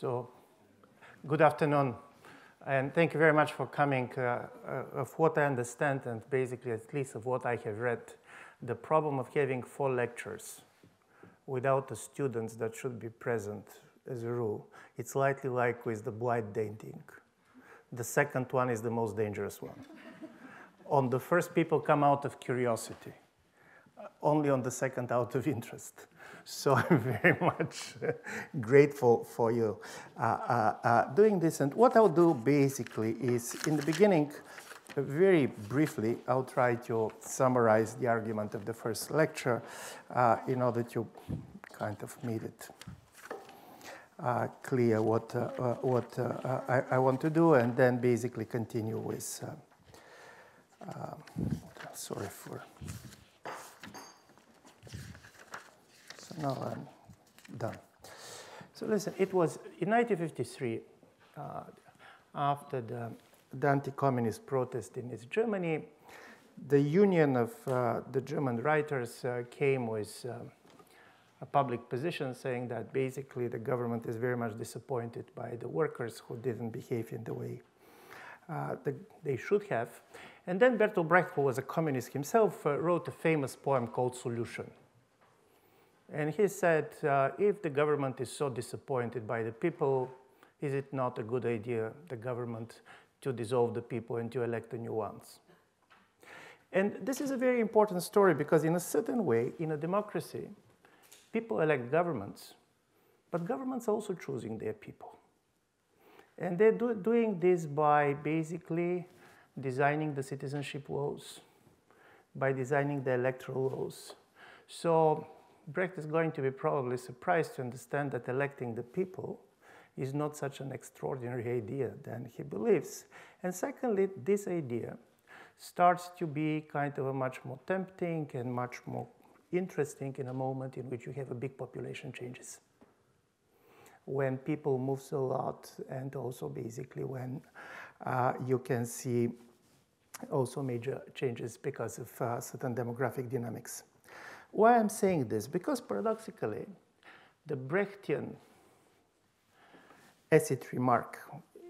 So, good afternoon, and thank you very much for coming. Of what I understand, and basically at least of what I have read, the problem of having 4 lectures without the students that should be present as a rule, it's slightly like with the blind dating. The second one is the most dangerous one. On the first, people come out of curiosity. Only on the second, out of interest. So I'm very much grateful for you doing this. And what I'll do basically is, in the beginning, very briefly, I'll try to summarize the argument of the first lecture in order to kind of make it clear what I want to do, and then basically continue with, sorry for, so now I'm done. So listen, it was in 1953, after the anti-communist protest in East Germany, the Union of the German Writers came with a public position saying that basically the government is very much disappointed by the workers who didn't behave in the way they should have. And then Bertolt Brecht, who was a communist himself, wrote a famous poem called Solution. And he said, if the government is so disappointed by the people, is it not a good idea, the government, to dissolve the people and to elect the new ones? And this is a very important story because in a certain way, in a democracy, people elect governments, but governments are also choosing their people. And they're doing this by basically designing the citizenship laws, by designing the electoral laws. So Brecht is going to be probably surprised to understand that electing the people is not such an extraordinary idea than he believes. And secondly, this idea starts to be kind of a much more tempting and much more interesting in a moment in which you have a big population changes. When people move a lot, and also basically when you can see also major changes because of certain demographic dynamics. Why I'm saying this? Because paradoxically, the Brechtian acid remark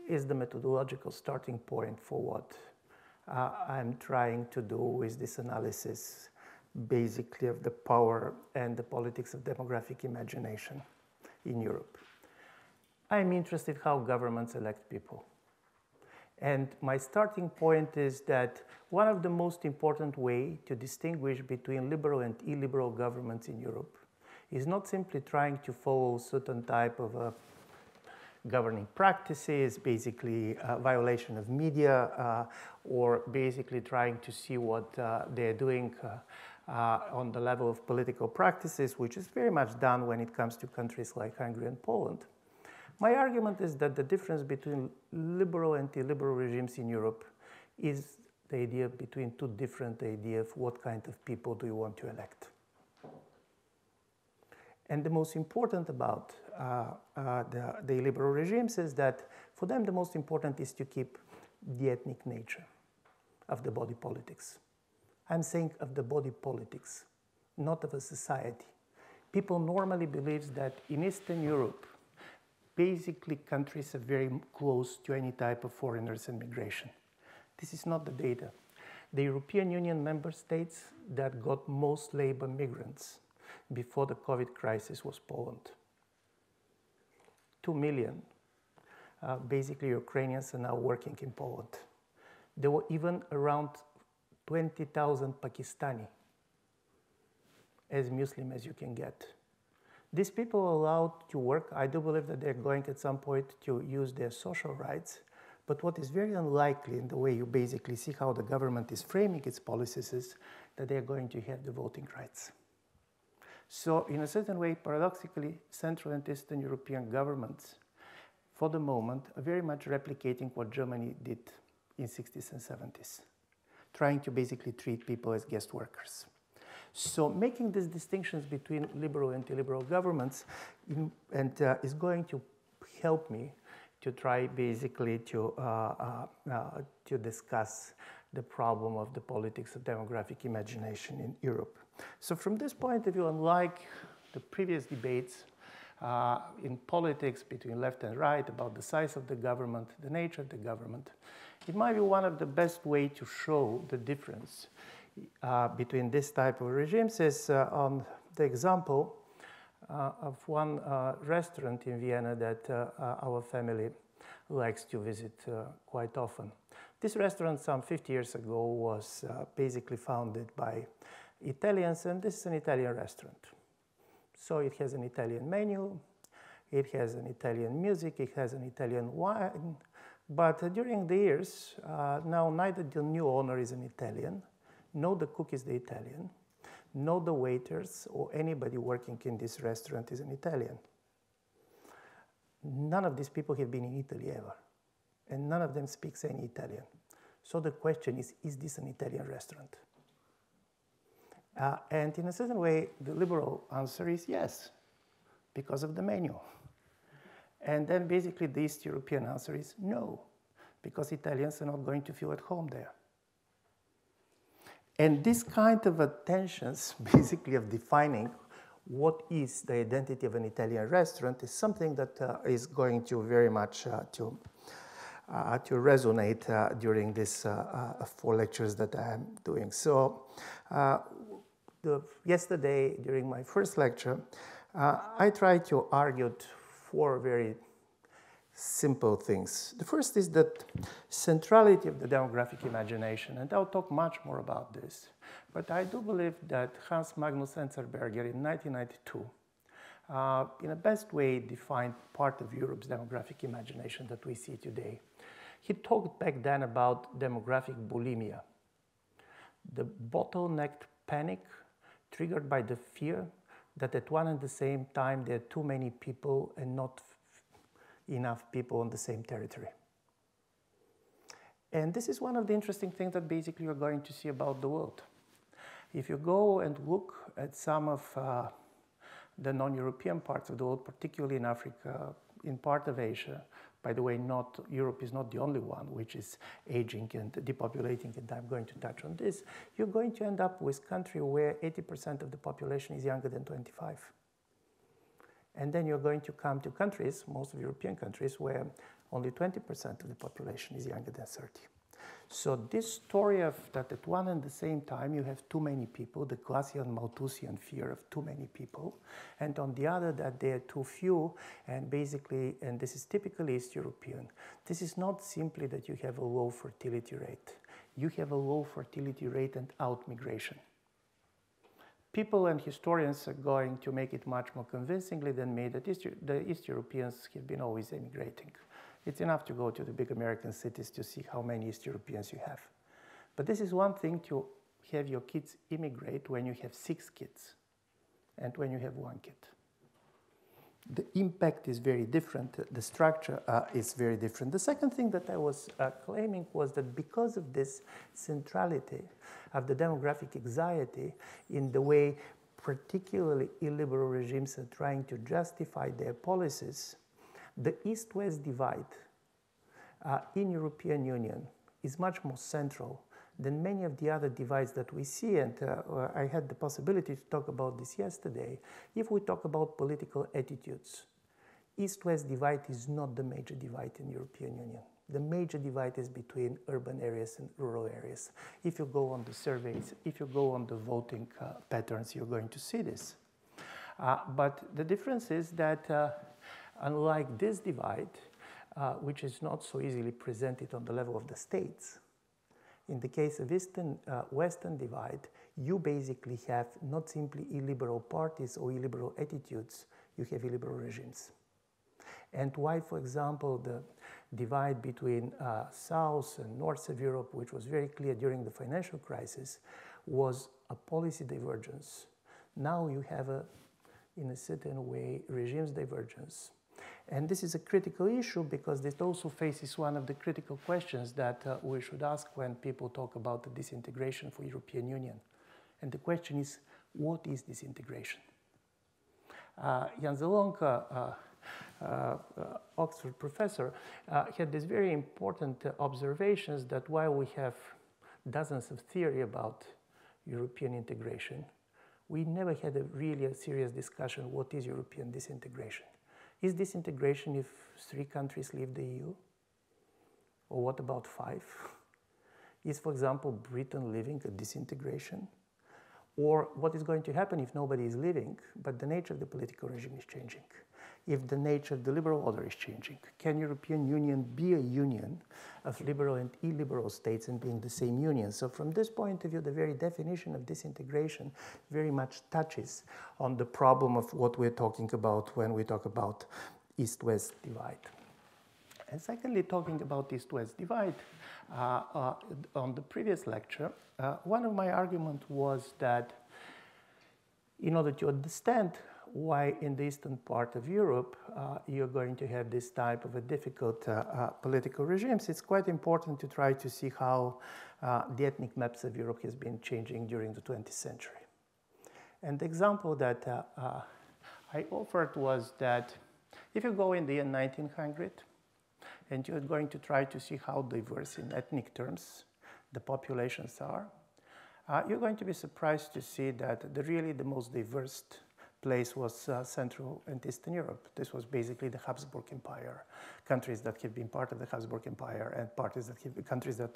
is the methodological starting point for what I'm trying to do with this analysis, basically of the power and the politics of demographic imagination in Europe. I'm interested how governments elect people. And my starting point is that one of the most important ways to distinguish between liberal and illiberal governments in Europe is not simply trying to follow certain type of governing practices, basically violation of media, or basically trying to see what they're doing on the level of political practices, which is very much done when it comes to countries like Hungary and Poland. My argument is that the difference between liberal and illiberal regimes in Europe is the idea between two different ideas of what kind of people do you want to elect. And the most important about the illiberal regimes is that for them the most important is to keep the ethnic nature of the body politics. I'm saying of the body politics, not of a society. People normally believe that in Eastern Europe, basically countries are very close to any type of foreigners and migration. This is not the data. The European Union member states that got most labor migrants before the COVID crisis was Poland. 2 million, basically Ukrainians are now working in Poland. There were even around 20,000 Pakistani, as Muslim as you can get. These people are allowed to work. I do believe that they're going at some point to use their social rights. But what is very unlikely in the way you basically see how the government is framing its policies is that they're going to have the voting rights. So in a certain way, paradoxically, Central and Eastern European governments, for the moment, are very much replicating what Germany did in 60s and 70s, trying to basically treat people as guest workers. So making these distinctions between liberal and illiberal governments is going to help me to try basically to discuss the problem of the politics of demographic imagination in Europe. So from this point of view, unlike the previous debates, in politics between left and right, about the size of the government, the nature of the government. It might be one of the best ways to show the difference between this type of regimes is on the example of one restaurant in Vienna that our family likes to visit quite often. This restaurant some 50 years ago was basically founded by Italians, and this is an Italian restaurant. So it has an Italian menu, it has an Italian music, it has an Italian wine, but during the years, now neither the new owner is an Italian, nor the cook is the Italian, nor the waiters or anybody working in this restaurant is an Italian. None of these people have been in Italy ever, and none of them speaks any Italian. So the question is this an Italian restaurant? And in a certain way, the liberal answer is yes, because of the menu. And then basically the East European answer is no, because Italians are not going to feel at home there. And this kind of tensions, basically of defining what is the identity of an Italian restaurant, is something that is going to very much to resonate during these 4 lectures that I am doing. So yesterday, during my first lecture, I tried to argue 4 very simple things. The first is that centrality of the demographic imagination, and I'll talk much more about this. But I do believe that Hans Magnus Enzensberger in 1992, in a best way, defined part of Europe's demographic imagination that we see today. He talked back then about demographic bulimia, the bottlenecked panic triggered by the fear that at one and the same time there are too many people and not enough people on the same territory. And this is one of the interesting things that basically you're going to see about the world. If you go and look at some of the non-European parts of the world, particularly in Africa, in part of Asia, by the way, Europe is not the only one which is aging and depopulating, and I'm going to touch on this, you're going to end up with a country where 80% of the population is younger than 25. And then you're going to come to countries, most of European countries, where only 20% of the population is younger than 30. So this story of that at one and the same time you have too many people, the Klassian Malthusian fear of too many people, and on the other that they are too few, and basically, and this is typically East European, this is not simply that you have a low fertility rate. You have a low fertility rate and out-migration. People and historians are going to make it much more convincingly than me that the East Europeans have been always emigrating. It's enough to go to the big American cities to see how many East Europeans you have. But this is one thing to have your kids immigrate when you have 6 kids and when you have 1 kid. The impact is very different. The structure is very different. The second thing that I was claiming was that because of this centrality of the demographic anxiety in the way particularly illiberal regimes are trying to justify their policies, the East-West divide in European Union is much more central than many of the other divides that we see, and I had the possibility to talk about this yesterday. If we talk about political attitudes, East-West divide is not the major divide in European Union. The major divide is between urban areas and rural areas. If you go on the surveys, if you go on the voting patterns, you're going to see this. But the difference is that unlike this divide, which is not so easily presented on the level of the states, in the case of Eastern-Western divide, you basically have not simply illiberal parties or illiberal attitudes, you have illiberal regimes. And why, for example, the divide between South and North of Europe, which was very clear during the financial crisis, was a policy divergence. Now you have, in a certain way, regimes divergence. And this is a critical issue because this also faces one of the critical questions that we should ask when people talk about the disintegration for European Union. And the question is, what is disintegration? Jan Zelonka, Oxford professor, had these very important observations that while we have dozens of theory about European integration, we never had a really serious discussion what is European disintegration. Is disintegration if 3 countries leave the EU? Or what about 5? Is, for example, Britain living a disintegration? Or what is going to happen if nobody is leaving, but the nature of the political regime is changing? If the nature of the liberal order is changing, can European Union be a union of liberal and illiberal states and being the same union? So from this point of view, the very definition of disintegration very much touches on the problem of what we're talking about when we talk about East-West divide. And secondly, talking about East-West divide, on the previous lecture, one of my arguments was that in order to understand why in the eastern part of Europe you're going to have this type of a difficult political regimes, it's quite important to try to see how the ethnic maps of Europe has been changing during the 20th century. And the example that I offered was that if you go in the year 1900 and you're going to try to see how diverse in ethnic terms the populations are, you're going to be surprised to see that really the most diverse place was Central and Eastern Europe. This was basically the Habsburg Empire, countries that have been part of the Habsburg Empire and countries that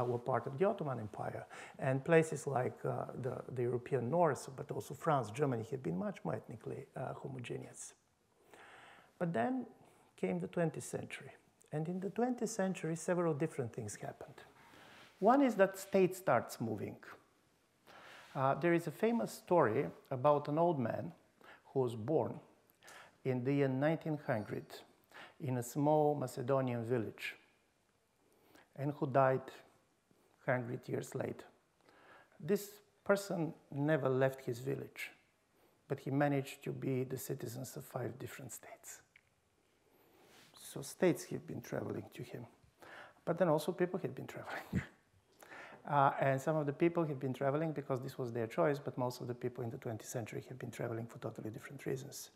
were part of the Ottoman Empire. And places like the European North, but also France, Germany, have been much more ethnically homogeneous. But then came the 20th century. And in the 20th century, several different things happened. One is that state starts moving. There is a famous story about an old man who was born in the year 1900 in a small Macedonian village and who died 100 years later. This person never left his village, but he managed to be the citizens of 5 different states. So states have been traveling to him, but then also people have been traveling. And some of the people have been traveling because this was their choice, but most of the people in the 20th century have been traveling for totally different reasons.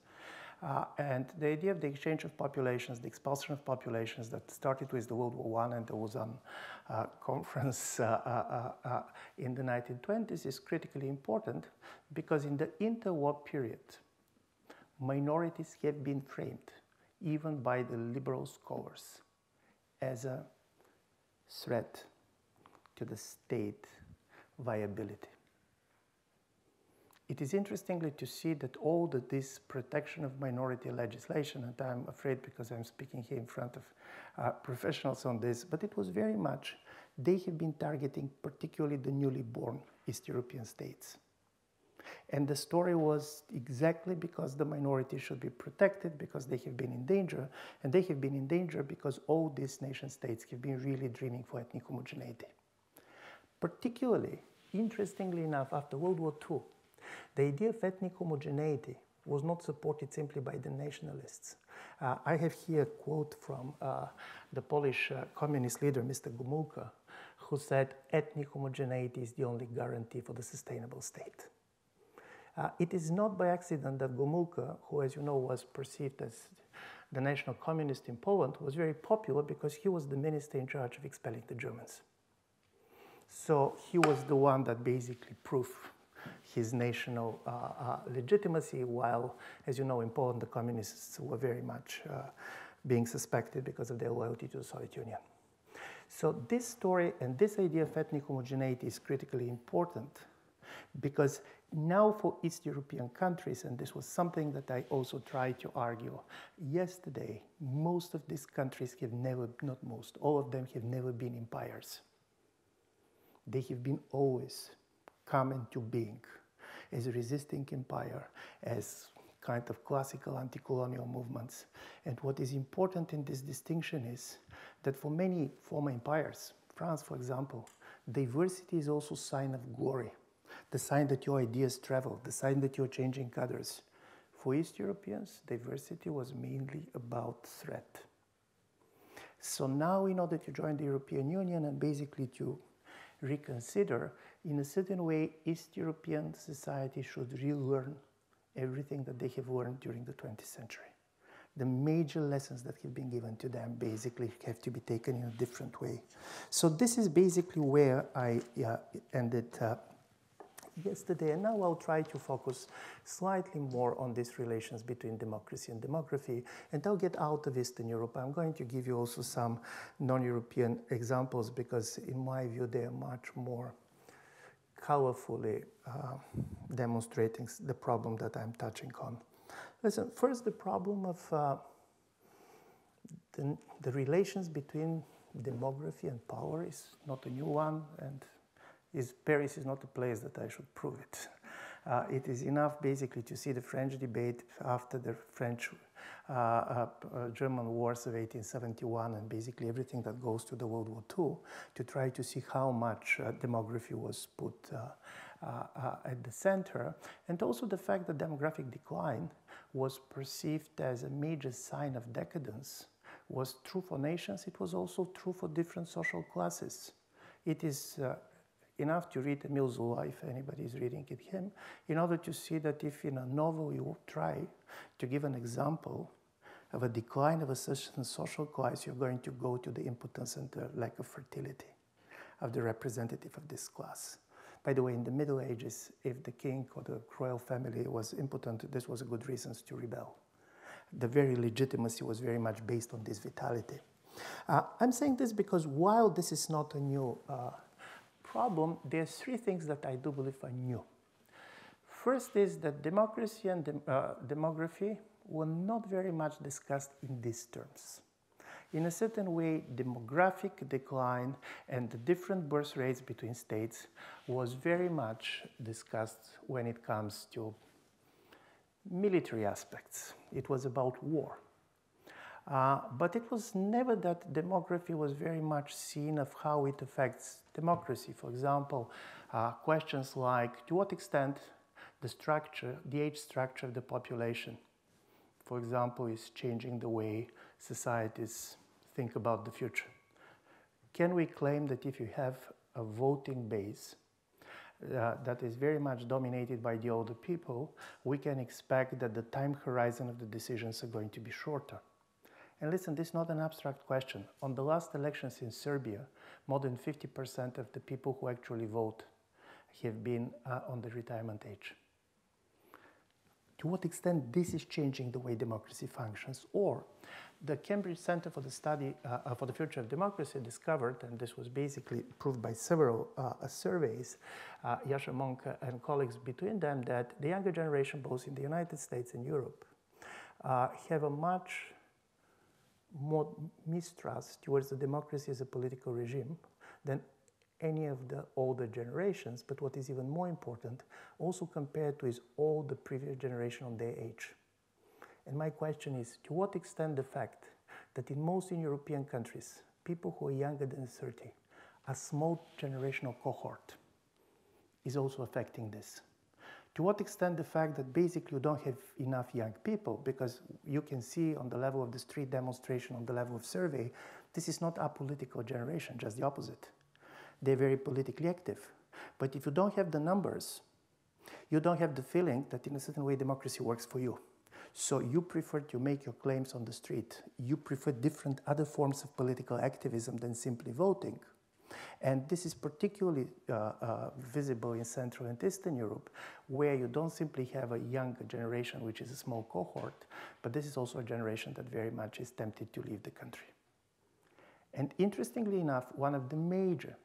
And the idea of the exchange of populations, the expulsion of populations that started with the World War I and the Lausanne Conference in the 1920s is critically important because in the interwar period, minorities have been framed, even by the liberal scholars, as a threat to the state viability. It is interestingly to see that all this protection of minority legislation, and I'm afraid because I'm speaking here in front of professionals on this, but it was very much, they have been targeting particularly the newly born East European states. And the story was exactly because the minority should be protected, because they have been in danger, and they have been in danger because all these nation states have been really dreaming for ethnic homogeneity. Particularly, interestingly enough, after World War II, the idea of ethnic homogeneity was not supported simply by the nationalists. I have here a quote from the Polish communist leader, Mr. Gomulka, who said, ethnic homogeneity is the only guarantee for the sustainable state. It is not by accident that Gomulka, who, as you know, was perceived as the national communist in Poland, was very popular because he was the minister in charge of expelling the Germans. So he was the one that basically proved his national legitimacy, while, as you know, in Poland, the communists were very much being suspected because of their loyalty to the Soviet Union. So this story and this idea of ethnic homogeneity is critically important because now for East European countries, and this was something that I also tried to argue yesterday, most of these countries have never, not most, all of them have never been empires. They have been always come into being as a resisting empire, as kind of classical anti-colonial movements. And what is important in this distinction is that for many former empires, France, for example, diversity is also a sign of glory, the sign that your ideas travel, the sign that you're changing others. For East Europeans, diversity was mainly about threat. So now, in order to join the European Union and basically to reconsider, in a certain way, East European society should relearn everything that they have learned during the 20th century. The major lessons that have been given to them basically have to be taken in a different way. So this is basically where I ended yesterday, and now I'll try to focus slightly more on these relations between democracy and demography, and I'll get out of Eastern Europe. I'm going to give you also some non-European examples because in my view they are much more colorfully demonstrating the problem that I'm touching on. Listen, first the problem of the relations between demography and power is not a new one, and Paris is not a place that I should prove it. It is enough basically to see the French debate after the French-German wars of 1871 and basically everything that goes to the World War II to try to see how much demography was put at the center, and also the fact that demographic decline was perceived as a major sign of decadence was true for nations. It was also true for different social classes. It is enough to read Emile Zola, if anybody is reading it, him, in order to see that if in a novel you try to give an example of a decline of a certain social class, you're going to go to the impotence and the lack of fertility of the representative of this class. By the way, in the Middle Ages, if the king or the royal family was impotent, this was a good reason to rebel. The very legitimacy was very much based on this vitality. I'm saying this because while this is not a new problem, there's three things that I do believe are new. First is that democracy and demography were not very much discussed in these terms. In a certain way, demographic decline and the different birth rates between states was very much discussed when it comes to military aspects. It was about war. But it was never that demography was very much seen of how it affects democracy. For example, questions like, to what extent the structure, the age structure of the population, for example, is changing the way societies think about the future. Can we claim that if you have a voting base that is very much dominated by the older people, we can expect that the time horizon of the decisions are going to be shorter? And listen, this is not an abstract question. On the last elections in Serbia, more than 50% of the people who actually vote have been on the retirement age. To what extent this is changing the way democracy functions? Or the Cambridge Center for the Study for the Future of Democracy discovered, and this was basically proved by several surveys, Yasha Monk and colleagues between them, that the younger generation, both in the United States and Europe, have a much more mistrust towards the democracy as a political regime than any of the older generations, but what is even more important, also compared to all the previous generation on their age. And my question is, to what extent the fact that in most European countries, people who are younger than 30, a small generational cohort, is also affecting this? To what extent the fact that basically you don't have enough young people, because you can see on the level of the street demonstration, on the level of survey, this is not a political generation, just the opposite. They're very politically active. But if you don't have the numbers, you don't have the feeling that in a certain way democracy works for you. So you prefer to make your claims on the street. You prefer different other forms of political activism than simply voting. And this is particularly visible in Central and Eastern Europe, where you don't simply have a younger generation, which is a small cohort, but this is also a generation that very much is tempted to leave the country. And interestingly enough, one of the major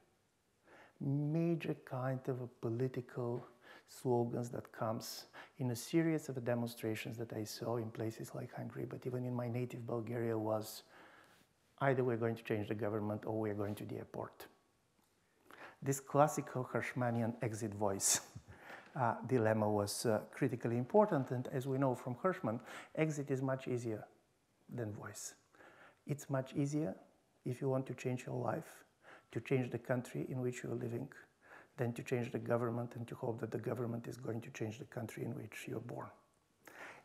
kind of a political slogans that comes in a series of demonstrations that I saw in places like Hungary, but even in my native Bulgaria, was either we're going to change the government or we're going to the airport. This classical Hirschmanian exit voice dilemma was critically important, and as we know from Hirschman, exit is much easier than voice. It's much easier if you want to change your life, to change the country in which you're living, than to change the government and to hope that the government is going to change the country in which you're born.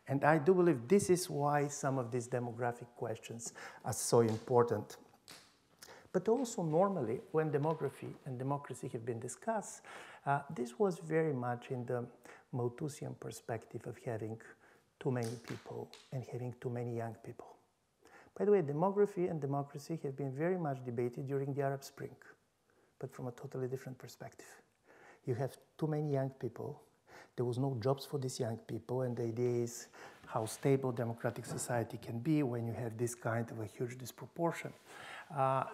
And I do believe this is why some of these demographic questions are so important. But also normally, when demography and democracy have been discussed, this was very much in the Malthusian perspective of having too many people and having too many young people. By the way, demography and democracy have been very much debated during the Arab Spring, but from a totally different perspective. you have too many young people. There was no jobs for these young people, and the idea is how stable democratic society can be when you have this kind of a huge disproportion.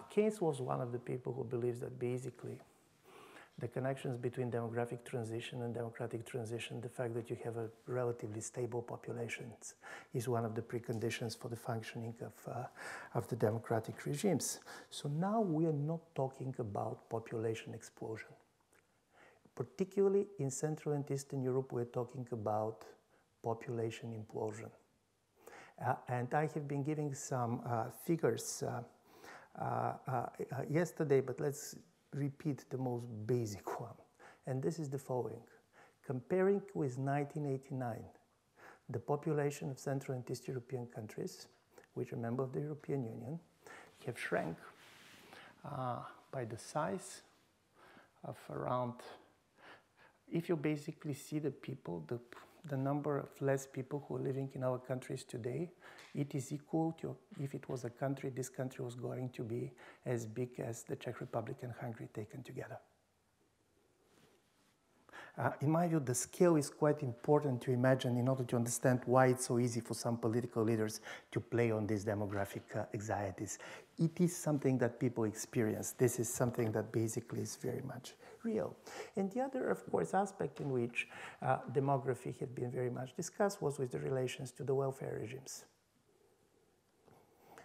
Keynes was one of the people who believes that basically the connections between demographic transition and democratic transition, the fact that you have a relatively stable populations, is one of the preconditions for the functioning of the democratic regimes. So now we are not talking about population explosion. Particularly in Central and Eastern Europe, we're talking about population implosion. And I have been giving some figures yesterday, but let's repeat the most basic one. And this is the following. Comparing with 1989, the population of Central and East European countries, which are members of the European Union, have shrank by the size of around, if you basically see the people, the number of less people who are living in our countries today, it is equal to, if it was a country, this country was going to be as big as the Czech Republic and Hungary taken together. In my view, the scale is quite important to imagine in order to understand why it's so easy for some political leaders to play on these demographic anxieties. It is something that people experience. This is something that basically is very much real. And the other, of course, aspect in which demography had been very much discussed was with the relations to the welfare regimes.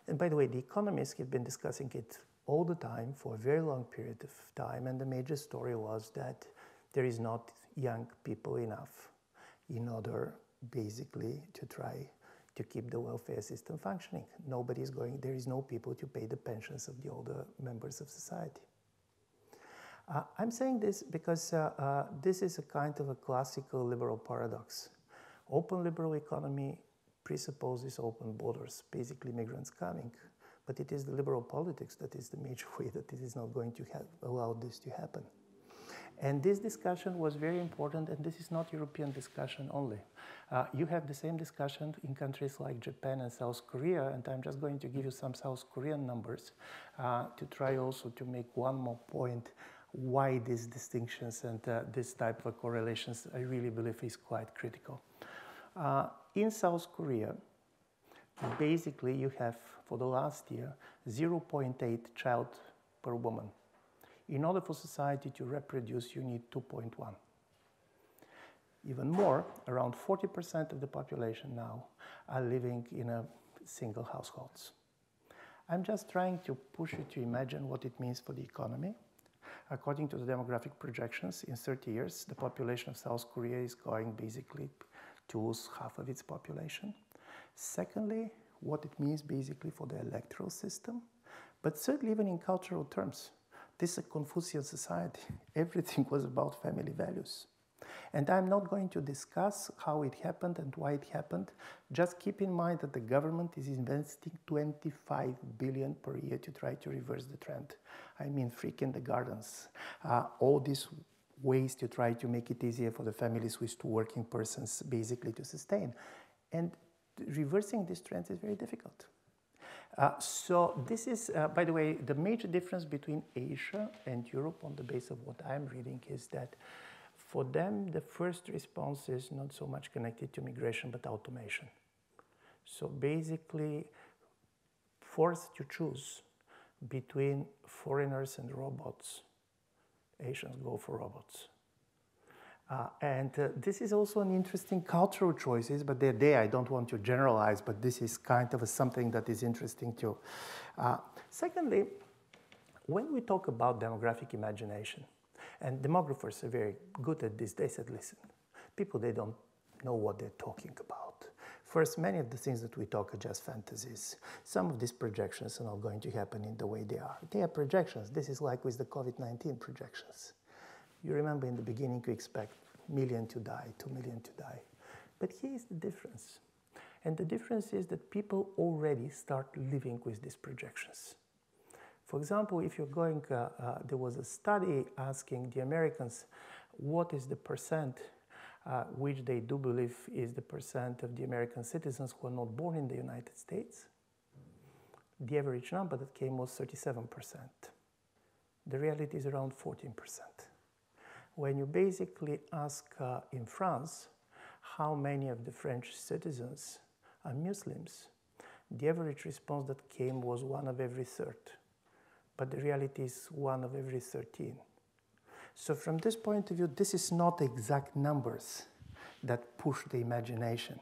And by the way, the economists have been discussing it all the time for a very long period of time, and the major story was that there is not young people enough in order basically to try to keep the welfare system functioning. Nobody is going, there is no people to pay the pensions of the older members of society. I'm saying this because this is a kind of a classical liberal paradox. Open liberal economy presupposes open borders, basically migrants coming. But it is the liberal politics that is the major way that it is not going to allow this to happen. And this discussion was very important, and this is not European discussion only. You have the same discussion in countries like Japan and South Korea, and I'm just going to give you some South Korean numbers to try also to make one more point why these distinctions and this type of correlations I really believe is quite critical. In South Korea, basically you have, for the last year, 0.8 child per woman. In order for society to reproduce, you need 2.1. Even more, around 40% of the population now are living in a single households. I'm just trying to push you to imagine what it means for the economy. According to the demographic projections, in 30 years, the population of South Korea is going basically to lose half of its population. Secondly, what it means basically for the electoral system, but certainly even in cultural terms. This is a Confucian society. Everything was about family values. And I'm not going to discuss how it happened and why it happened. Just keep in mind that the government is investing 25 billion per year to try to reverse the trend. I mean, free kindergartens, all these ways to try to make it easier for the families with two working persons basically to sustain. And reversing this trend is very difficult. So this is, by the way, the major difference between Asia and Europe on the basis of what I'm reading is that for them, the first response is not so much connected to migration, but automation. So basically, forced to choose between foreigners and robots, Asians go for robots. This is also an interesting cultural choices, but they're there. I don't want to generalize, but this is kind of something that is interesting too. Secondly, when we talk about demographic imagination, and demographers are very good at this, they said, listen, people, they don't know what they're talking about. First, many of the things that we talk are just fantasies. Some of these projections are not going to happen in the way they are. They are projections. This is like with the COVID-19 projections. You remember in the beginning you expect 1 million to die, 2 million to die. But here is the difference. And the difference is that people already start living with these projections. For example, if you're going, there was a study asking the Americans what is the percent which they do believe is the percent of the American citizens who are not born in the United States. The average number that came was 37%. The reality is around 14%. when you basically ask in France how many of the French citizens are Muslims, the average response that came was 1 of every 3rd. But the reality is 1 of every 13. So from this point of view, this is not exact numbers that push the imagination,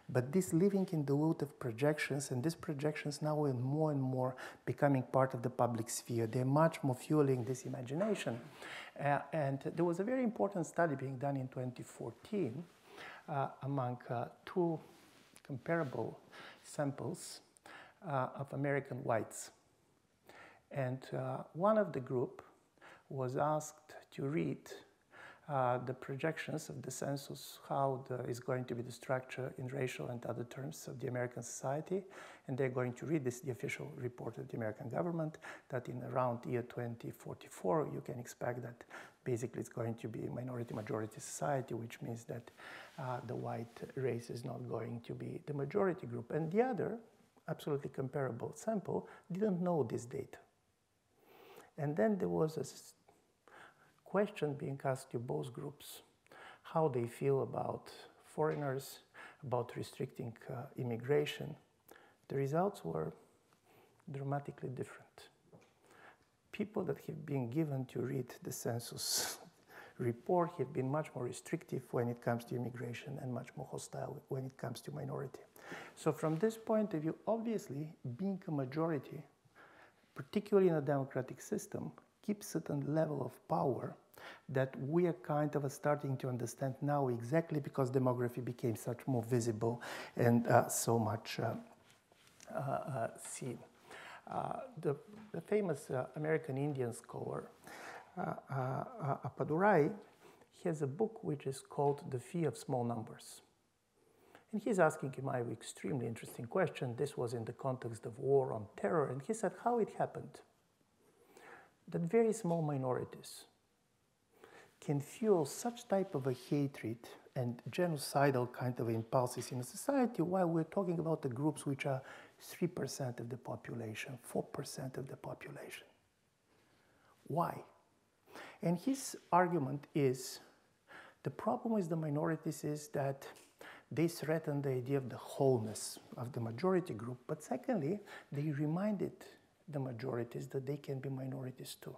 but this living in the world of projections, and these projections now are more and more becoming part of the public sphere. They're much more fueling this imagination. And there was a very important study being done in 2014 among 2 comparable samples of American whites. And one of the group was asked to read the projections of the census, how is going to be the structure in racial and other terms of the American society. And they're going to read this, the official report of the American government, that in around year 2044, you can expect that basically it's going to be a minority-majority society, which means that the white race is not going to be the majority group. And the other, absolutely comparable sample, didn't know this data. And then there was a question being asked to both groups, how they feel about foreigners, about restricting immigration. The results were dramatically different. People that have been given to read the census report have been much more restrictive when it comes to immigration and much more hostile when it comes to minority. So from this point of view, obviously, being a majority, particularly in a democratic system, keeps a certain level of power that we are kind of starting to understand now, exactly because demography became such more visible and so much seen. The famous American Indian scholar, Appadurai, has a book which is called The Fear of Small Numbers. And he's asking, in my view, extremely interesting question. This was in the context of war on terror. And he said how it happened that very small minorities can fuel such type of a hatred and genocidal kind of impulses in a society, while we're talking about the groups which are 3% of the population, 4% of the population. Why? And his argument is, the problem with the minorities is that they threaten the idea of the wholeness of the majority group, but secondly, they reminded the majorities that they can be minorities too.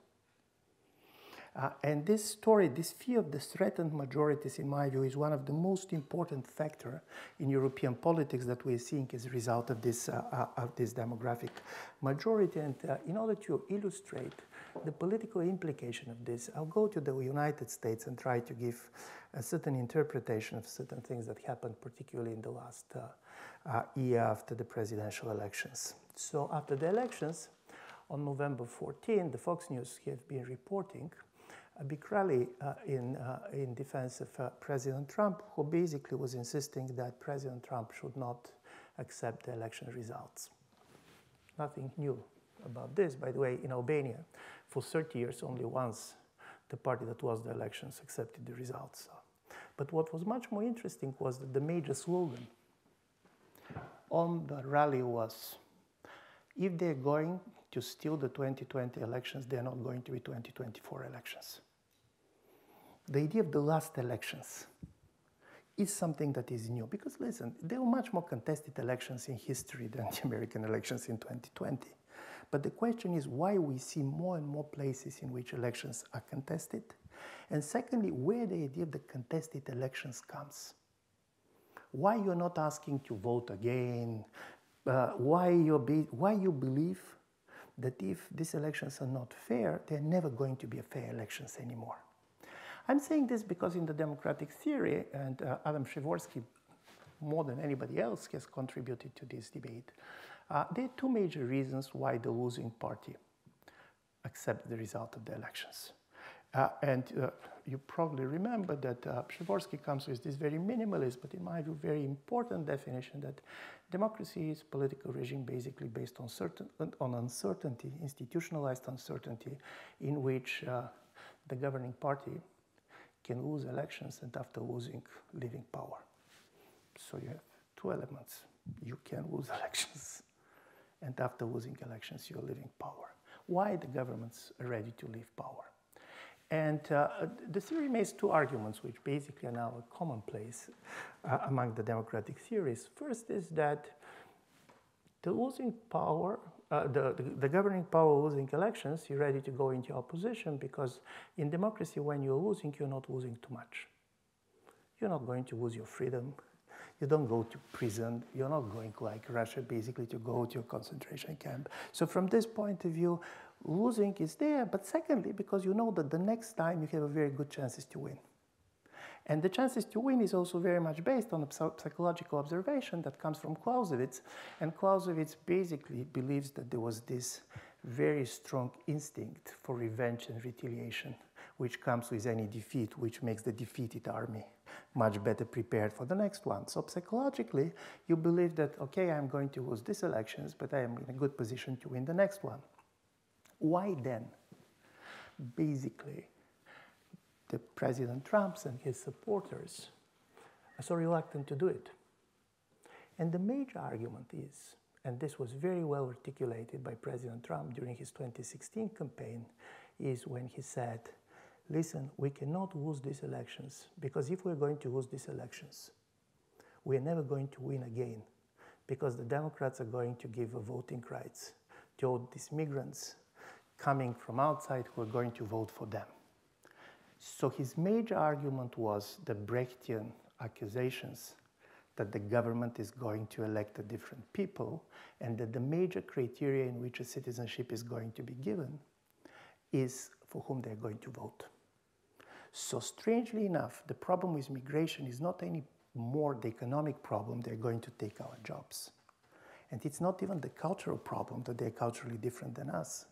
And this story, this fear of the threatened majorities, in my view, is one of the most important factors in European politics that we are seeing as a result of this demographic majority. And in order to illustrate the political implication of this, I'll go to the United States and try to give a certain interpretation of certain things that happened, particularly in the last year after the presidential elections. So after the elections, on November 14, the Fox News have been reporting a big rally in defense of President Trump, who basically was insisting that President Trump should not accept the election results. Nothing new about this. By the way, in Albania, for 30 years, only once the party that lost the elections accepted the results. But what was much more interesting was that the major slogan on the rally was, if they're going to steal the 2020 elections, they're not going to be 2024 elections. The idea of the last elections is something that is new, because listen, there were much more contested elections in history than the American elections in 2020. But the question is why we see more and more places in which elections are contested, and secondly, where the idea of the contested elections comes. Why you're not asking to vote again, why you believe that if these elections are not fair, they're never going to be fair elections anymore. I'm saying this because in the democratic theory, and Adam Przeworski, more than anybody else, has contributed to this debate, there are 2 major reasons why the losing party accepts the result of the elections. You probably remember that Przeworski comes with this very minimalist, but in my view, very important definition that democracy is a political regime basically based on uncertainty, institutionalized uncertainty, in which the governing party can lose elections and after losing, leaving power. So you have 2 elements. You can lose elections, and after losing elections, you're leaving power. Why the governments are ready to leave power? And the theory makes two arguments, which basically are now a commonplace among the democratic theories. First is that the losing power, the governing power losing elections, you're ready to go into opposition, because in democracy, when you're losing, you're not losing too much. You're not going to lose your freedom. You don't go to prison. You're not going, like Russia, basically to go to a concentration camp. So from this point of view, losing is there. But secondly, because you know that the next time you have a very good chances to win. And the chances to win is also very much based on a psychological observation that comes from Clausewitz. And Clausewitz basically believes that there was this very strong instinct for revenge and retaliation, which comes with any defeat, which makes the defeated army much better prepared for the next one. So psychologically, you believe that, okay, I'm going to lose these elections, but I am in a good position to win the next one. Why then? Basically, the President Trump and his supporters are so reluctant to do it. And the major argument is, and this was very well articulated by President Trump during his 2016 campaign, is when he said, listen, we cannot lose these elections, because if we're going to lose these elections, we're never going to win again, because the Democrats are going to give voting rights to all these migrants coming from outside who are going to vote for them. So his major argument was the Brechtian accusations that the government is going to elect a different people, and that the major criteria in which a citizenship is going to be given is for whom they're going to vote. So strangely enough, the problem with migration is not any more the economic problem, they're going to take our jobs. And it's not even the cultural problem that they're culturally different than us,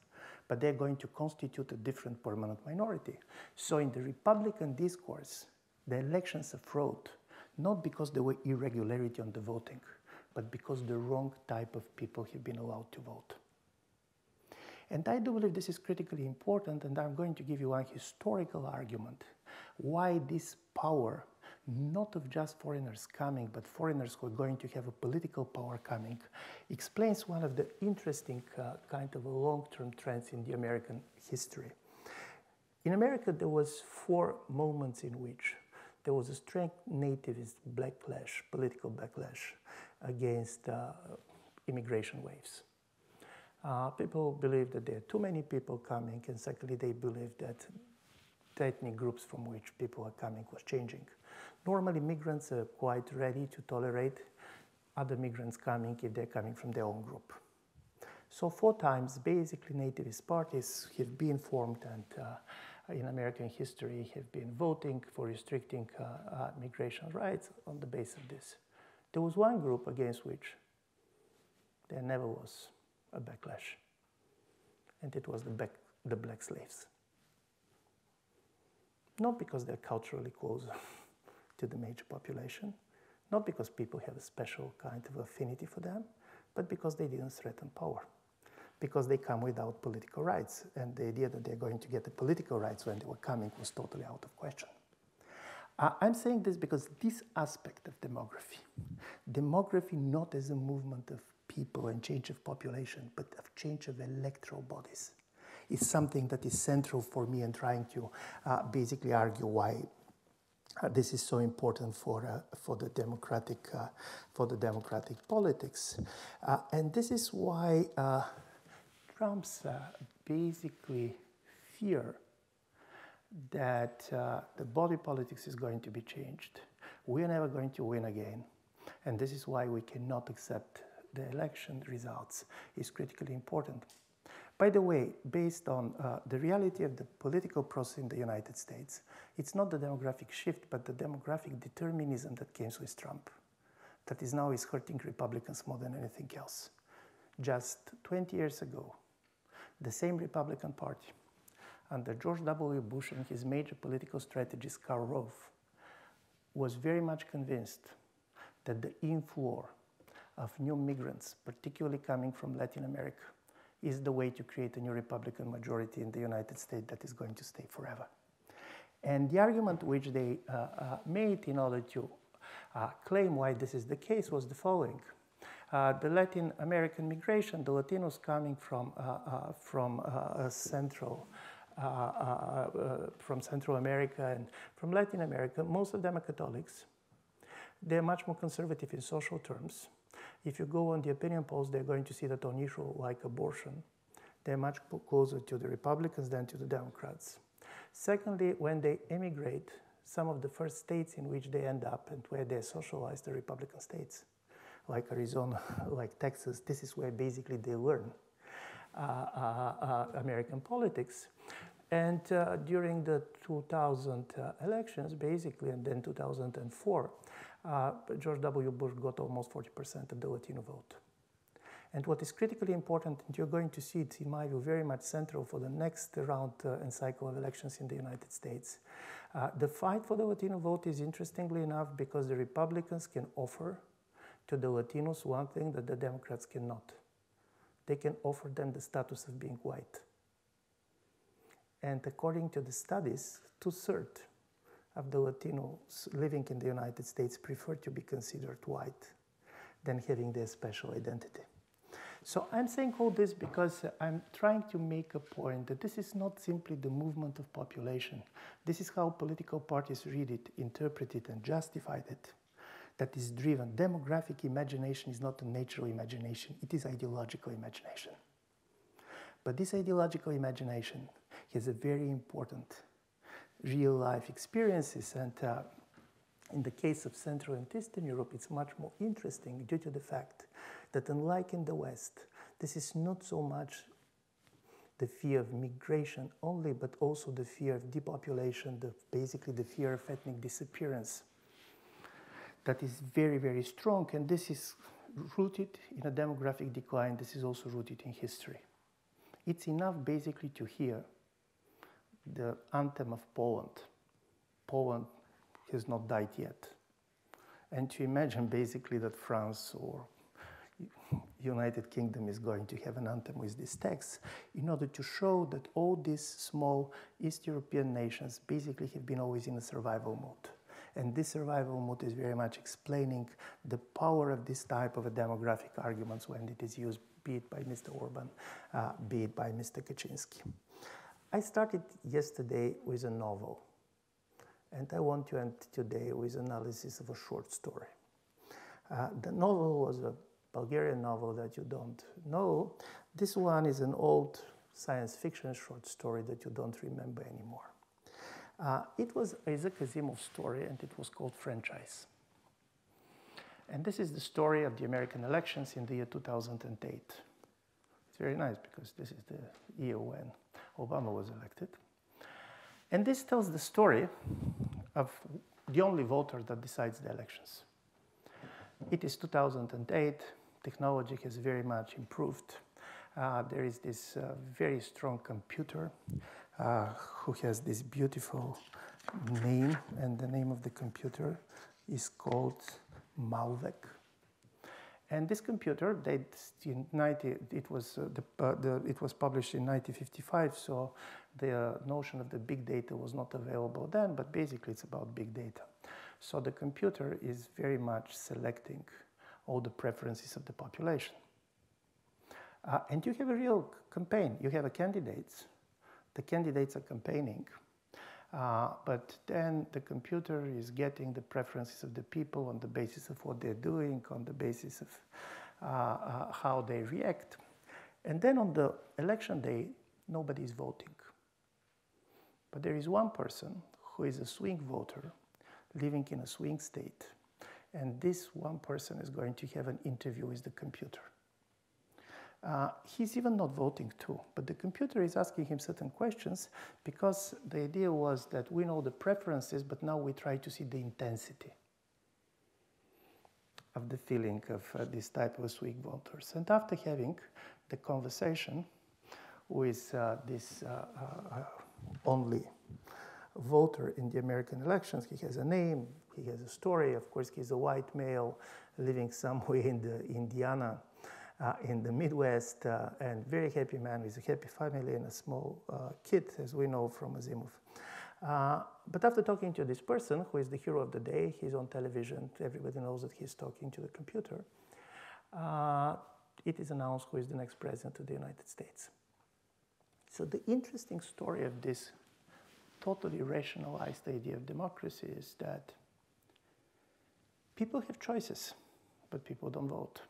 but they're going to constitute a different permanent minority. So in the Republican discourse, the elections are fraud, not because there were irregularity on the voting, but because the wrong type of people have been allowed to vote. And I do believe this is critically important, and I'm going to give you one historical argument why this power, not of just foreigners coming, but foreigners who are going to have a political power coming, explains one of the interesting kind of long-term trends in the American history. In America, there was 4 moments in which there was a strong nativist backlash, political backlash against immigration waves. People believe that there are too many people coming, and secondly, they believe that the ethnic groups from which people are coming was changing. Normally, migrants are quite ready to tolerate other migrants coming if they're coming from their own group. So 4 times, basically, nativist parties have been formed and in American history have been voting for restricting migration rights on the basis of this. There was one group against which there never was a backlash, and it was the black slaves. Not because they're culturally close to the major population, not because people have a special kind of affinity for them, but because they didn't threaten power, because they come without political rights, and the idea that they're going to get the political rights when they were coming was totally out of question. I'm saying this because this aspect of demography not as a movement of people and change of population, but of change of electoral bodies, is something that is central for me in trying to basically argue why this is so important for the democratic politics, and this is why Trump's basically fear that the body politics is going to be changed. We are never going to win again, and this is why we cannot accept the election results is critically important. By the way, based on the reality of the political process in the United States, it's not the demographic shift, but the demographic determinism that came with Trump, that is now is hurting Republicans more than anything else. Just 20 years ago, the same Republican Party, under George W. Bush and his major political strategist, Karl Rove, was very much convinced that the inflow of new migrants, particularly coming from Latin America, is the way to create a new Republican majority in the United States that is going to stay forever. And the argument which they made in order to claim why this is the case was the following. The Latin American migration, the Latinos coming from Central from Central America and from Latin America, most of them are Catholics. They're much more conservative in social terms. If you go on the opinion polls, they're going to see that on issues like abortion, they're much closer to the Republicans than to the Democrats. Secondly, when they emigrate, some of the first states in which they end up and where they're socialized are Republican states, like Arizona, like Texas. This is where basically they learn American politics. And during the 2000 elections, basically, and then 2004, George W. Bush got almost 40% of the Latino vote. And what is critically important, and you're going to see it, in my view, very much central for the next round and cycle of elections in the United States. The fight for the Latino vote is, interestingly enough, because the Republicans can offer to the Latinos one thing that the Democrats cannot. They can offer them the status of being white. And according to the studies, 2/3 of the Latinos living in the United States prefer to be considered white than having their special identity. So I'm saying all this because I'm trying to make a point that this is not simply the movement of population. This is how political parties read it, interpret it, and justify it. That is driven. Demographic imagination is not a natural imagination. It is ideological imagination. But this ideological imagination has a very important real-life experiences. And in the case of Central and Eastern Europe, it's much more interesting due to the fact that unlike in the West, this is not so much the fear of migration only, but also the fear of depopulation, basically the fear of ethnic disappearance. That is very, very strong, and this is rooted in a demographic decline. This is also rooted in history. It's enough basically to hear the anthem of Poland. Poland has not died yet. And to imagine basically that France or United Kingdom is going to have an anthem with this text in order to show that all these small East European nations basically have been always in a survival mode. And this survival mode is very much explaining the power of this type of a demographic arguments when it is used, be it by Mr. Orban, be it by Mr. Kaczynski. I started yesterday with a novel, and I want to end today with analysis of a short story. The novel was a Bulgarian novel that you don't know. This one is an old science fiction short story that you don't remember anymore. It was Isaac Asimov's story, and it was called Franchise. And this is the story of the American elections in the year 2008. It's very nice because this is the year when Obama was elected. And this tells the story of the only voter that decides the elections. It is 2008. Technology has very much improved. There is this very strong computer who has this beautiful name, and the name of the computer is called Malvek. And this computer, it was published in 1955, so the notion of the big data was not available then, but basically it's about big data. So the computer is very much selecting all the preferences of the population. And you have a real campaign. You have a candidates. The candidates are campaigning. But then the computer is getting the preferences of the people on the basis of what they're doing, on the basis of how they react. And then on the election day, nobody is voting. But there is one person who is a swing voter living in a swing state. And this one person is going to have an interview with the computer. He's even not voting too, but the computer is asking him certain questions because the idea was that we know the preferences, but now we try to see the intensity of the feeling of this type of swing voters. And after having the conversation with this only voter in the American elections, he has a name, he has a story. Of course, he's a white male living somewhere in the Indiana, in the Midwest, and very happy man with a happy family and a small kid, as we know from Asimov. But after talking to this person, who is the hero of the day, he's on television, everybody knows that he's talking to the computer, it is announced who is the next president of the United States. So the interesting story of this totally rationalized idea of democracy is that people have choices, but people don't vote.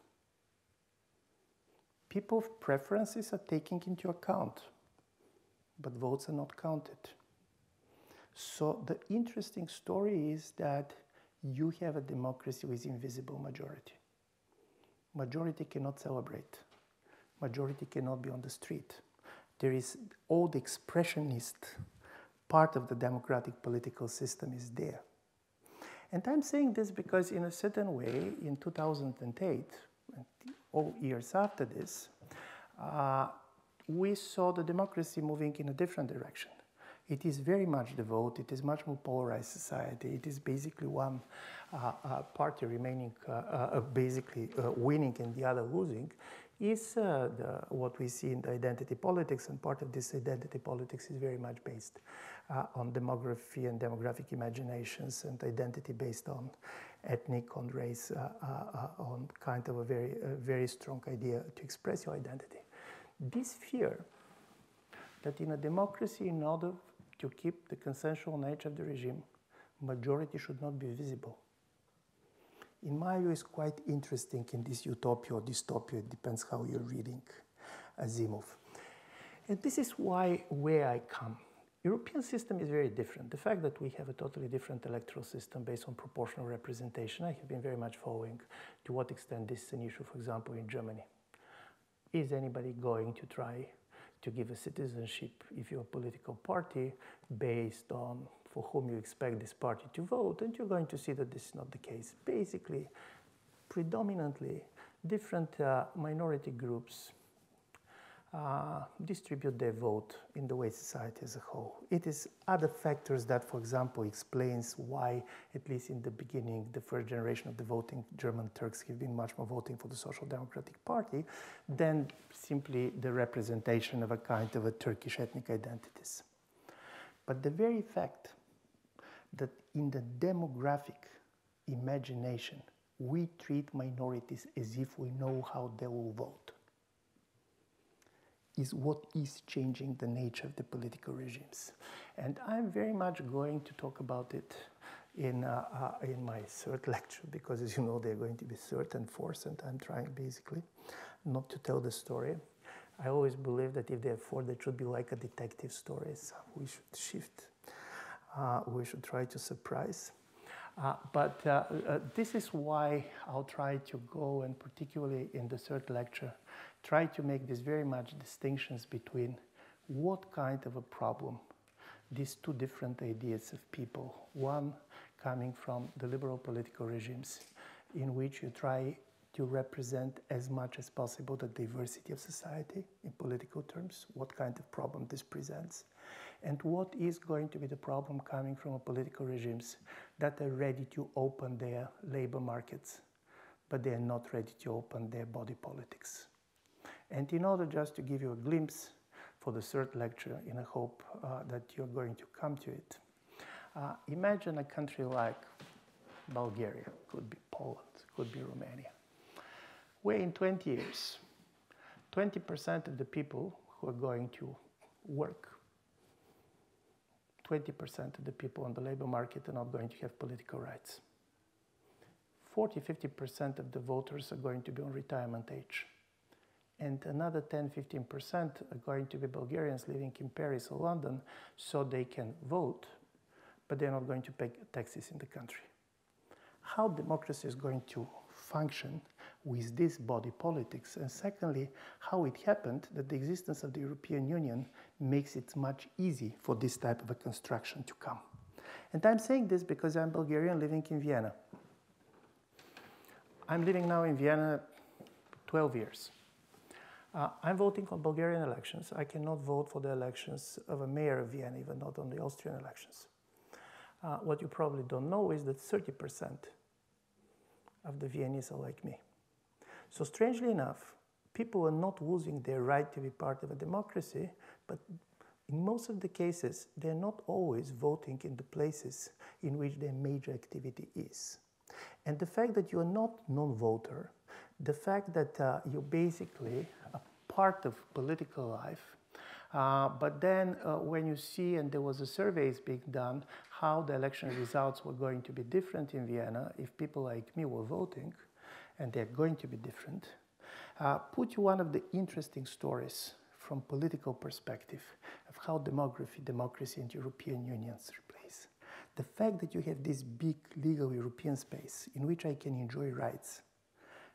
People's preferences are taken into account, but votes are not counted. So the interesting story is that you have a democracy with invisible majority. Majority cannot celebrate. Majority cannot be on the street. There is all the expressionist part of the democratic political system is there. And I'm saying this because in a certain way, in 2008, and all years after this, we saw the democracy moving in a different direction. It is very much the vote. It is much more polarized society. It is basically one party remaining, basically winning and the other losing, is what we see in the identity politics, and part of this identity politics is very much based on demography and demographic imaginations and identity based on ethnic, on race, on kind of a very strong idea to express your identity. This fear that in a democracy, in order to keep the consensual nature of the regime, majority should not be visible, in my view, is quite interesting in this utopia or dystopia. It depends how you're reading Asimov. And this is where I come. European system is very different. The fact that we have a totally different electoral system based on proportional representation, I have been very much following to what extent this is an issue, for example, in Germany. Is anybody going to try to give a citizenship if you're a political party based on for whom you expect this party to vote? And you're going to see that this is not the case. Basically, predominantly, different minority groups distribute their vote in the way society as a whole. It is other factors that, for example, explains why, at least in the beginning, the first generation of the voting German Turks have been much more voting for the Social Democratic Party than simply the representation of a kind of a Turkish ethnic identities. But the very fact that in the demographic imagination, we treat minorities as if we know how they will vote, is what is changing the nature of the political regimes. And I'm very much going to talk about it in my third lecture, because as you know, they're going to be third and fourth, and I'm trying basically not to tell the story. I always believe that if there are four, they should be like a detective stories. We should shift. We should try to surprise. But this is why I'll try to go, and particularly in the third lecture, try to make these very much distinctions between what kind of a problem these two different ideas of people, one coming from the liberal political regimes, in which you try to represent as much as possible the diversity of society in political terms, what kind of problem this presents, and what is going to be the problem coming from political regimes that are ready to open their labor markets, but they are not ready to open their body politics. And in order just to give you a glimpse for the third lecture, in a hope that you're going to come to it, imagine a country like Bulgaria, could be Poland, could be Romania, where in 20 years, 20% of the people who are going to work, 20% of the people on the labor market are not going to have political rights. 40–50% of the voters are going to be on retirement age. And another 10–15% are going to be Bulgarians living in Paris or London, so they can vote, but they're not going to pay taxes in the country. How democracy is going to function with this body politics, and secondly, how it happened that the existence of the European Union makes it much easier for this type of a construction to come. And I'm saying this because I'm Bulgarian living in Vienna. I'm living now in Vienna 12 years. I'm voting for Bulgarian elections. I cannot vote for the elections of a mayor of Vienna, even not on the Austrian elections. What you probably don't know is that 30% of the Viennese are like me. So strangely enough, people are not losing their right to be part of a democracy, but in most of the cases, they're not always voting in the places in which their major activity is. And the fact that you're not non-voter, the fact that you're basically a part of political life, But then when you see, and there was a surveys being done, how the election results were going to be different in Vienna if people like me were voting, and they're going to be different, put you one of the interesting stories from political perspective of how demography, democracy, and European unions replace. The fact that you have this big legal European space in which I can enjoy rights,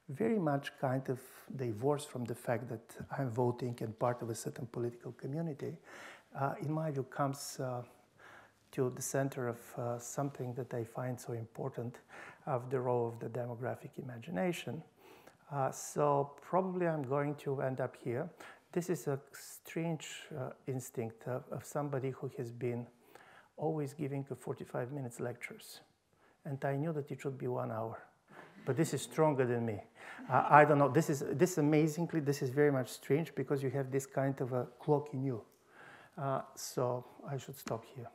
very much kind of divorced from the fact that I'm voting and part of a certain political community, in my view comes to the center of something that I find so important of the role of the demographic imagination. So probably I'm going to end up here. This is a strange instinct of somebody who has been always giving 45 minutes lectures. And I knew that it should be 1 hour. But this is stronger than me. I don't know, this is very much strange because you have this kind of a clock in you. So I should stop here.